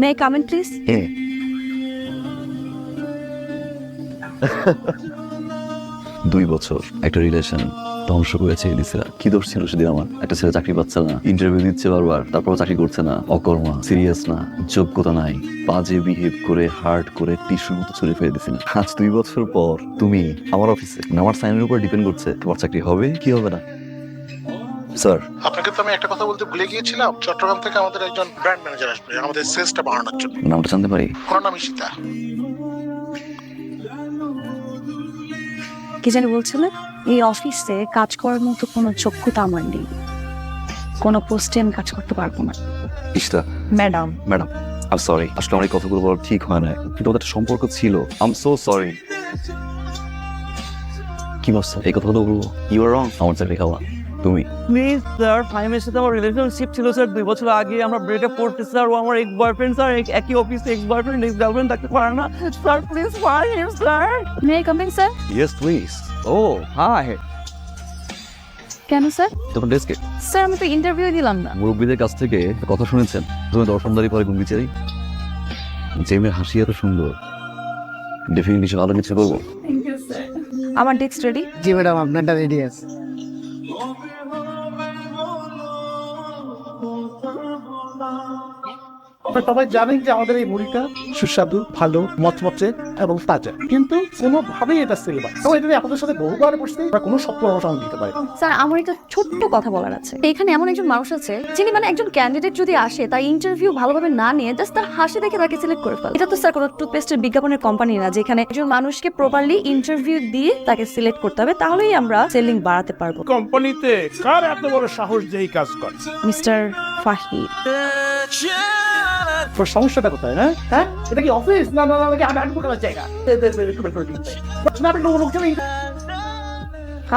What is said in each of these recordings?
May I come in please? হ্যাঁ। 2 বছর একটা রিলেশন ধ্বংস করে ছেড়ে দিছে। কি দোষ ছিল সেদিন আমার? একটা ছেলে চাকরি পাচ্ছে না, ইন্টারভিউ দিচ্ছে বারবার, তারপর চাকরি করছে না, অকর্মা, সিরিয়াস না, যোগ্যতা নাই, বাজে বিহেভ করে হার্ট করে টিস্যুর মতো ছড়িয়ে ফেলে দিছি না। আজ 2 বছর পর তুমি আমার অফিসে, আমার সাইনের উপর ডিপেন্ড করছে তোমার চাকরি হবে কি হবে না। স্যার, আপনাকে তো আমি একটা কথা বলতে ভুলে গিয়েছিলাম, চট্টগ্রাম থেকে আমাদের একজন ব্র্যান্ড ম্যানেজার আসবে আমাদের সেলসটা বাড়ানোর জন্য। নামটা জানতে পারি? ওনার নাম ঈশিতা। কি জানি বলছিলেন? এই অফিসে কাজ করার মতো কোনো যোগ্যতা আমার নেই, কোনো পোস্টে আমি কাজ করতে পারবো না। ইশতা ম্যাডাম, ম্যাডাম, আই সরি, আসলে আমার এই কথাগুলো বলা ঠিক হয় না, কিন্তু ওদের একটা সম্পর্ক ছিল। I am so sorry. কি ভাবছো এই কথাগুলো বলবো? ইউ আর রং। আমার চাকরি খাওয়া তুমি। প্লিজ স্যার, ফাহিমের সাথে আমার রিলেশনশিপ ছিল স্যার 2 বছর আগে। আমরা ব্রেকআপ করতে স্যার। ও আমার এক্স বয়ফ্রেন্ড স্যার। একই অফিসে এক্স বয়ফ্রেন্ড এক্স গার্লফ্রেন্ড থাকতে পারে না sir. Please Fahim sir. May I come in sir? Yes please. Oh hi. কেন স্যার? তোমার ডেস্কে স্যার আমি তো ইন্টারভিউ দিলাম না। মুরব্বীদের কাছ থেকে একটা কথা শুনেছেন, তুমি দর্শনদারি পরে গুণ বিচারি। যে মেয়ের হাসি এত সুন্দর, ডেফিনেটলি ভালো কিছু করবো। আমার ডেস্ক রেডি? জি ম্যাডাম, আপনারটা রেডি আছে। আপনারা সবাই জানেন যে আমাদের এই মুড়িটা সুস্বাদু, ভালো, মচমচে এবং তাজা, কিন্তু কোনোভাবেই এটা সেল হয়। তো এটা আপনাদের সাথে বহুবার বসতে বা কোনো সব পরামর্শ আমি দিতে পারি। স্যার আমার একটা ছোট্ট কথা বলার আছে। এখানে এমন একজন মানুষ আছে যিনি মানে একজন ক্যান্ডিডেট যদি আসে তার ইন্টারভিউ ভালোভাবে না নিয়ে জাস্ট তার হাসি দেখে তাকে সিলেক্ট করে ফেলে। এটা তো স্যার কোনো টুথপেস্টের বিজ্ঞাপনের কোম্পানি না যেখানে একজন মানুষকে প্রপারলি ইন্টারভিউ দিয়ে তাকে সিলেক্ট করতে হবে, তাহলেই আমরা সেলিং বাড়াতে পারবো। কোম্পানিতে কার এত বড় সাহস যে এই কাজ করে? মিস্টার ফাহিদ। তোর সমস্যাটা কোথায়? না হ্যাঁ, এটা কি অফিস না? না নাকি আমি আটবো করার জায়গা?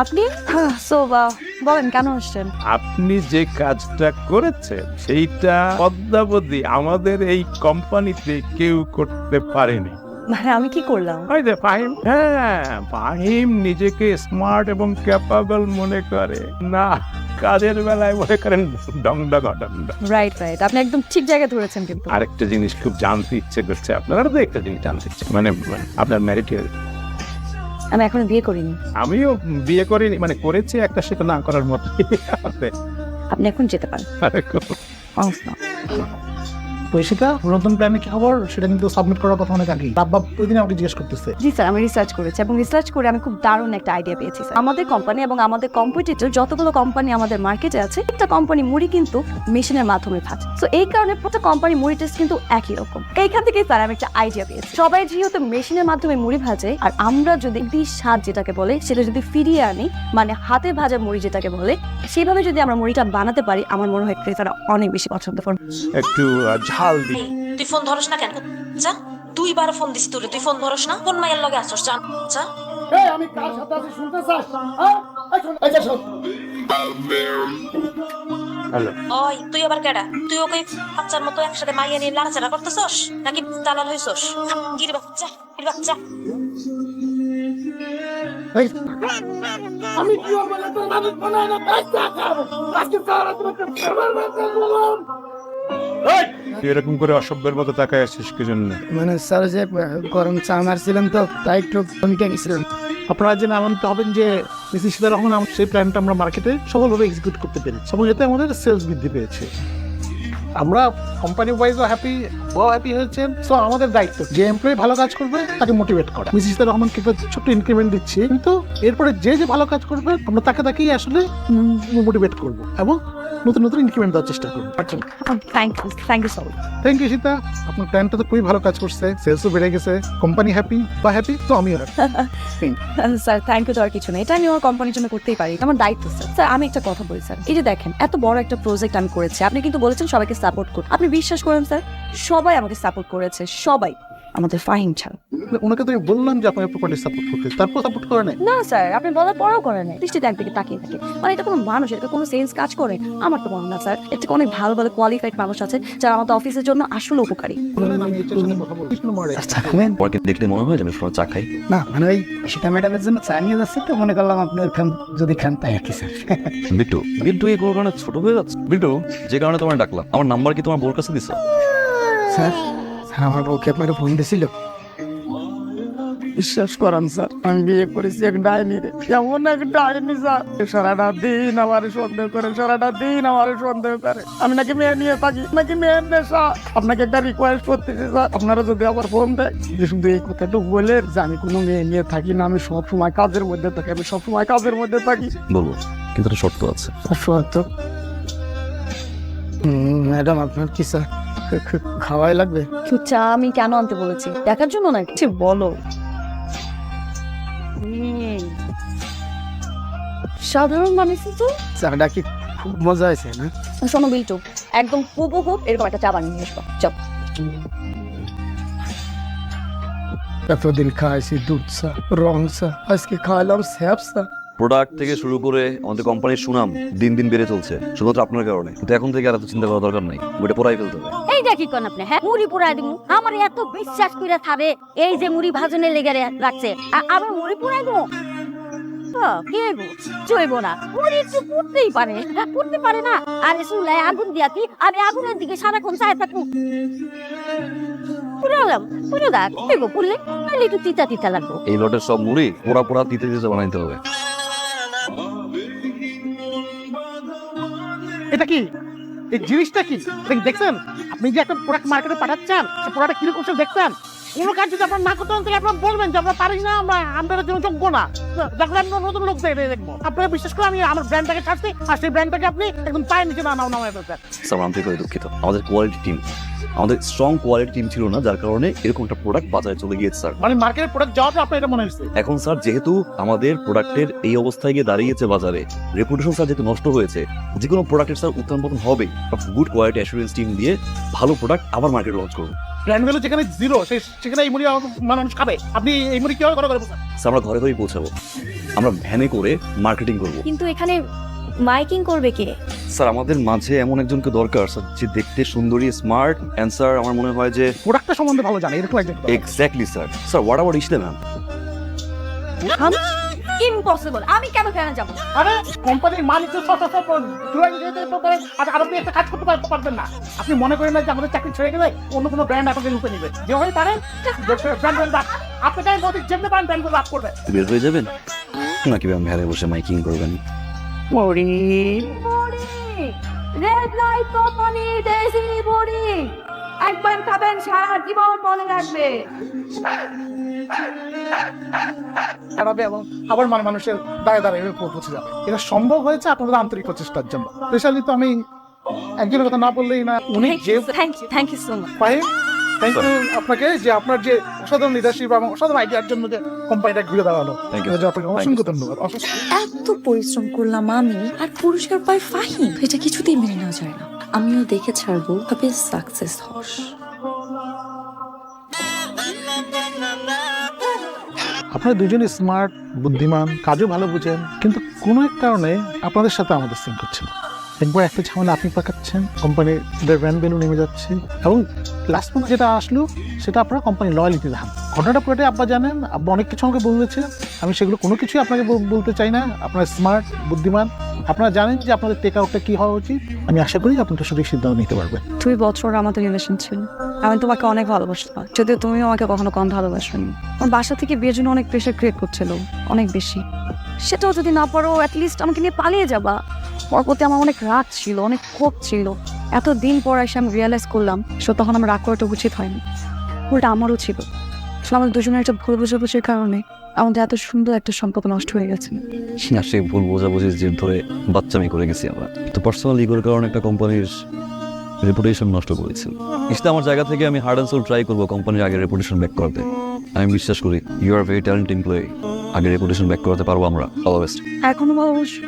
আপনি সো বলেন কেন আসছেন? আপনি যে কাজটা করেছেন সেইটা অদ্যাবধি আমাদের এই কোম্পানিতে কেউ করতে পারেনি। মানে আমি কি করলাম? ওই যে ফাহিম, হ্যাঁ ফাহিম নিজেকে স্মার্ট এবং ক্যাপাবল মনে করে না, কাজের বেলায় মনে করেন ডং ডং ডং ডং। রাইট রাইট, আপনি একদম ঠিক জায়গায় ধরেছেন। কিন্তু আরেকটা জিনিস খুব জানতে ইচ্ছে করছে আপনারা, তো একটা জিনিস জানতে ইচ্ছে মানে আপনার ম্যারিড? আমি এখনো বিয়ে করিনি। আমিও বিয়ে করিনি, মানে করেছি একটা, সেটা না করার মতো। আপনি এখন যেতে পারেন। পয়সাটা নতুন প্ল্যানে কি খবর সেটা কিন্তু সাবমিট করার কথা অনেক আগেই বাবা ওই দিন আমাকে জিজ্ঞেস করতেছে। জি স্যার, আমি রিসার্চ করেছি এবং রিসার্চ করে আমি খুব দারুণ একটা আইডিয়া পেয়েছি স্যার। আমাদের কোম্পানি এবং আমাদের কম্পিটিটর যতগুলো কোম্পানি আমাদের মার্কেটে আছে, একটা কোম্পানি মুড়ি কিন্তু মেশিনের মাধ্যমে ভাজে। তো এই কারণে প্রত্যেক কোম্পানি মুড়ি টেস্ট কিন্তু একই রকম। এইখান থেকেই স্যার আমি একটা আইডিয়া পেয়েছি। সবাই যেহেতু মেশিনের মাধ্যমে মুড়ি ভাজে, আর আমরা যদি স্বাদ যেটাকে বলে সেটা যদি ফিরিয়ে আনি, মানে হাতে ভাজা মুড়ি যেটাকে বলে, সেভাবে যদি আমরা মুড়িটা বানাতে পারি, আমার মনে হয় ক্রেতারা অনেক বেশি পছন্দ করবে। একটু ঝাল দিই। তুই ফোন ধরস না কেন? যা, 2 বার ফোন দিছি তোরে, তুই ফোন ধরস না? কোন মাইয়ের লগে আসছস? যা। এই আমি কার সাথে আছি শুনতে চাস? হ্যাঁ এই শোন, এই যে শোন। হ্যালো, ওই তুই আবার কেডা? তুই ওকে বাচ্চার মতো একসাথে মাইয়া নিয়ে লাড়াচাড়া করতেছস নাকি দালাল হইছস? গিরি বাচ্চা, গিরি বাচ্চা। এই আমি কি বলবো তোর বাবা কোনা না বাচ্চা খাবো আজকে সারা রাত তুই এরকম করে অসভ্যের মতো তাকায় আসছিস কি জন্য? মানে স্যার যে গরম চা মারছিলেন তো তাই একটু ভূমিকা গেছিলেন। আপনারা যে মানতে হবেন যে মিসেস শীতল রহমান সেই প্ল্যানটা আমরা মার্কেটে সফলভাবে এক্সিকিউট করতে পেরেছি এবং এতে আমাদের সেলস বৃদ্ধি পেয়েছে। আমরা কোম্পানি ওয়াইজও হ্যাপি, ও হ্যাপি হয়েছেন। সো আমাদের দায়িত্ব যে এমপ্লয়ি ভালো কাজ করবে তাকে মোটিভেট করা। মিসেস শীতল রহমানকে একটা ছোট্ট ইনক্রিমেন্ট দিচ্ছি, কিন্তু এরপরে যে যে ভালো কাজ করবে আমরা তাকেই আসলে মোটিভেট করবো এবং নতুন নতুন ইনক্রিমেন্ট দেওয়ার চেষ্টা করবো। Thank you so much. Thank you Sita, আপনার প্ল্যানটা তো খুবই ভালো কাজ করছে, সেলসও বেড়ে গেছে, কোম্পানি হ্যাপি বা হ্যাপি, তো আমিও হ্যাপি। স্যার থ্যাংক ইউ দেওয়ার কিছু নেই, এটা আমি আমার কোম্পানির জন্য করতেই পারি, আমার দায়িত্ব স্যার। স্যার আমি একটা কথা বলি স্যার, এই যে দেখেন এত বড় একটা প্রজেক্ট আমি করেছি, আপনি কিন্তু বলেছেন সবাইকে সাপোর্ট করুন। আপনি বিশ্বাস করেন স্যার, সবাই আমাকে সাপোর্ট করেছে, সবাই, আমাদের ফাহিম ছাড়া। ওনাকে তো আমি বললাম যে আপনাকে প্রপার্টি সাপোর্ট করতে, তারপর সাপোর্ট করে নাই। না স্যার, আপনি বলার পরেও করেন নাই, দৃষ্টিতে একদিকে তাকিয়ে থাকে। মানে এটা কোনো মানুষ, এটা কোনো সেন্স কাজ করে? আমার তো মনে না স্যার, এটা অনেক ভালো ভালো কোয়ালিফাইড মানুষ আছে যারা আমাদের অফিসের জন্য আসলে উপকারী। পরে দেখলে মনে হয় যে আমি চা খাই। না মানে ওই সীতা ম্যাডামের জন্য চা নিয়ে যাচ্ছি তো মনে করলাম আপনার যদি খান তাই আর কি স্যার। বিট্টু, বিট্টু এই কোনো কারণে ছোট হয়ে যাচ্ছে। বিট্টু, যে কারণে তোমার ডাকলাম, আমার নাম্বার কি তোমার বোর কাছে দিছো? স্যার স্যার আমার বউকে আপনার ফোন দিয়েছিল। বিশ্বাস করেন স্যার, আমি বিয়ে করেছি এক ডাইনিরে, এমন এক ডাইনি স্যার, সারাটা দিন আমার সন্দেহ করে, সারাটা দিন আমার সন্দেহ করে আমি নাকি মেয়ে নিয়ে থাকি, নাকি মেয়ের নেশা। আপনাকে একটা রিকোয়েস্ট করতেছি স্যার, আপনারা যদি আবার ফোন দেয় যে শুধু এই কথাটুকু বলে যে আমি কোনো মেয়ে নিয়ে থাকি না, আমি সব সময় কাজের মধ্যে থাকি, আমি সব সময় কাজের মধ্যে থাকি। বলবো, কিন্তু একটা শর্ত আছে। সত্য ম্যাডাম, আপনার কি স্যার খাওয়াই লাগবে? একটু চা আমি কেন আনতে বলেছি, দেখার জন্য না কিছু বলো। সাধারণ মানুষ তো। চাটা কি খুব মজা হয়েছে না? শোনো বিল্টু, একদম হুবহু এরকম একটা চা বানিয়ে নিয়ে আসবো, চল। এতদিন খাইছি দুধ চা, রং চা, আজকে খাইলাম স্যাপ চা। প্রোডাক্ট থেকে শুরু করে আমাদের কোম্পানির সুনাম দিন দিন বেড়ে চলছে শুধুমাত্র আপনার কারণে। কিন্তু এখন থেকে আর এত চিন্তা করার দরকার নাই, ওটা পড়াই ফেলতে হবে। এইটা কি কোন আপনি? হ্যাঁ, মুড়ি পুরাই দিমু? আমার এত বিশ্বাস কইরা থারে এই যে মুড়ি ভাজনে লেগে রাখছে, আমি মুড়ি পুরাই দিমু? কি হইব? চইব না, মুড়ি একটু পুড়তেই পারে, পুড়তে পারে না। আরে চুলায় আগুন দিয়াছি, আমি আগুনের দিকে সারাক্ষণ চাই থাকবো। পুরালাম, পুরো দা কি হইব? পুড়লে তাহলে একটু তিতা তিতা লাগবো। এই লটের সব মুড়ি পোড়া পোড়া দিতে দিতে বানাইতে হবে। এটা কি, এই জিনিসটা কি দেখছেন? আপনি যে একটা প্রোডাক্ট মার্কেটে পাঠাচ্ছেন, সেই প্রোডাক্ট কিরকম দেখছেন? কোনো কাজ যদি আপনার না করতে হন তাহলে আপনার বলবেন যে আমরা পারি না, আমরা আমাদের জন্য যোগ্য না, দেখলে আমরা নতুন লোক দেখবো। আপনারা বিশ্বাস করে আমি আমার ব্র্যান্ডটাকে ছাড়ছি, আর সেই ব্র্যান্ডটাকে আপনি একদম পায়ের নিচে নামায় ফেলছেন। স্যার আমি থেকে দুঃখিত, আমাদের কোয়ালিটি টিম, আমাদের স্ট্রং কোয়ালিটি টিম ছিল না, যার কারণে এরকম একটা প্রোডাক্ট বাজারে চলে গিয়েছে স্যার। মানে মার্কেটের প্রোডাক্ট যাওয়াতে আপনার এটা মনে হচ্ছে? এখন স্যার যেহেতু আমাদের প্রোডাক্টের এই অবস্থায় গিয়ে দাঁড়িয়েছে বাজারে, রেপুটেশন স্যার যেহেতু নষ্ট হয়েছে, যে কোনো প্রোডাক্টের স্যার উত্থান পতন হবে। গুড কোয়ালিটি অ্যাসুরেন্স টিম দিয়ে ভালো প্রোডাক্ট আবার মার্কেটে লঞ্চ করবো। ব্র্যান্ড ভ্যালু যেখানে জিরো, সেখানে এই মুড়ি মানুষ খাবে। আপনি এই মুড়ি কিভাবে করে স্যার আমরা ঘরে ঘরেই পৌঁছাবো, আমরা ভ্যানে করে মার্কেটিং করবো। কিন্তু এখানে মাইকিং করবে কে? স্যার আমাদের মাঝে এমন একজনকে দরকার স্যার, যে দেখতে সুন্দরী, স্মার্ট, অ্যান্ড স্যার আমার মনে হয় যে প্রোডাক্টটা সম্বন্ধে ভালো জানে এরকম একজন। Exactly sir. Sir what about ইশলে ম্যাম? ইম্পসিবল, আমি কেন যাবো? আরে কোম্পানির মালিক তো সব আর আপনি একটা কাজ করতে পারবেন না। আপনি মনে করেন না যে আমাদের চাকরি ছেড়ে গেলে অন্য কোনো ব্র্যান্ড আপনাকে লুপে নিবে? যেভাবে পারেন ব্র্যান্ড আপনি তাই নদীর যেমনি পারেন ব্র্যান্ড লাভ করবে। বের হয়ে যাবেন নাকি ম্যাম ভ্যানে বসে মাইকিং করবেন? মুড়ি রেড লাইট কোম্পানি দেশি মুড়ি, একবার খাবেন সারা জীবন মনে রাখবে। খারাপে এবং আবার মানুষের দায়ে দাঁড়িয়ে পৌঁছে যাবে। এটা সম্ভব হয়েছে আপনাদের আন্তরিক প্রচেষ্টার জন্য। স্পেশালি তো আমি একজনের কথা না বললেই না, উনি যে thank you so much. Thank you আপনাকে, যে আপনার যে অসাধারণ লিডারশিপ এবং অসাধারণ আইডিয়ার জন্য যে কোম্পানিটা ঘুরে দাঁড়ালো। Thank you. আপনাকে অসংখ্য ধন্যবাদ। এত পরিশ্রম করলাম আমি, আর পুরস্কার পাই ফাহিম, এটা কিছুতেই মেনে নেওয়া যায় না। আমিও দেখে ছাড়বো কবে সাকসেস হস। আপনারা দুজনই স্মার্ট, বুদ্ধিমান, কাজও ভালো বুঝেন, কিন্তু কোনো এক কারণে আপনাদের সাথে আমাদের সিঙ্ক হচ্ছে না। একবার একটা ঝামেলা আপনি পাকাচ্ছেন, কোম্পানির ব্র্যান্ড ভ্যালু নেমে যাচ্ছে, এবং লাস্ট পর্যন্ত যেটা আসলো সেটা আপনারা কোম্পানির লয়ালিটি দেখান। ঘটনাটা পুরোটাই আব্বা জানেন, আব্বা অনেক কিছু আমাকে বলেছে, আমি সেগুলো কোনো কিছুই আপনাকে বলতে চাই না। আপনারা স্মার্ট, বুদ্ধিমান, আপনারা জানেন যে আপনাদের টেক আউটটা কি হওয়া উচিত। আমি আশা করি আপনারা সঠিক সিদ্ধান্ত নিতে পারবেন। 2 বছর আমাদের রিলেশন ছিল, আমি তোমাকে অনেক ভালোবাসতাম, যদিও তুমিও আমাকে কখনো কম ভালোবাসোনি। আমার বাসা থেকে বিয়ের জন্য অনেক প্রেশার ক্রিয়েট করছিল, অনেক বেশি। সেটাও যদি না পারো, অ্যাটলিস্ট আমাকে নিয়ে পালিয়ে যাবা। ওর প্রতি আমার অনেক রাগ ছিল, অনেক ক্ষোভ ছিল। এতদিন পর এসে আমি রিয়েলাইজ করলাম তখন আমার রাগ করাটা উচিত হয়নি, ওটা আমারও ছিল। আমাদের দুজনের একটা ভুল বোঝাবুঝির কারণে আমাদের এত সুন্দর একটা সম্পর্ক নষ্ট হয়ে গেছে। আর সেই ভুল বোঝাবুঝির জের ধরে বাচ্চামি করে গেছি আমরা। তো পার্সোনাল ইগোর কারণে একটা কোম্পানির রেপুটেশন নষ্ট করেছিল। ইসতে আমার জায়গা থেকে আমি হার্ড অ্যান্ড সোল ট্রাই করবো কোম্পানির আগে রেপুটেশন ব্যাক করতে। আমি বিশ্বাস করি you are very talented employee, আগে রেপুটেশন ব্যাক করাতে পারবো আমরা। All the best. এখনো ভালোবাসো?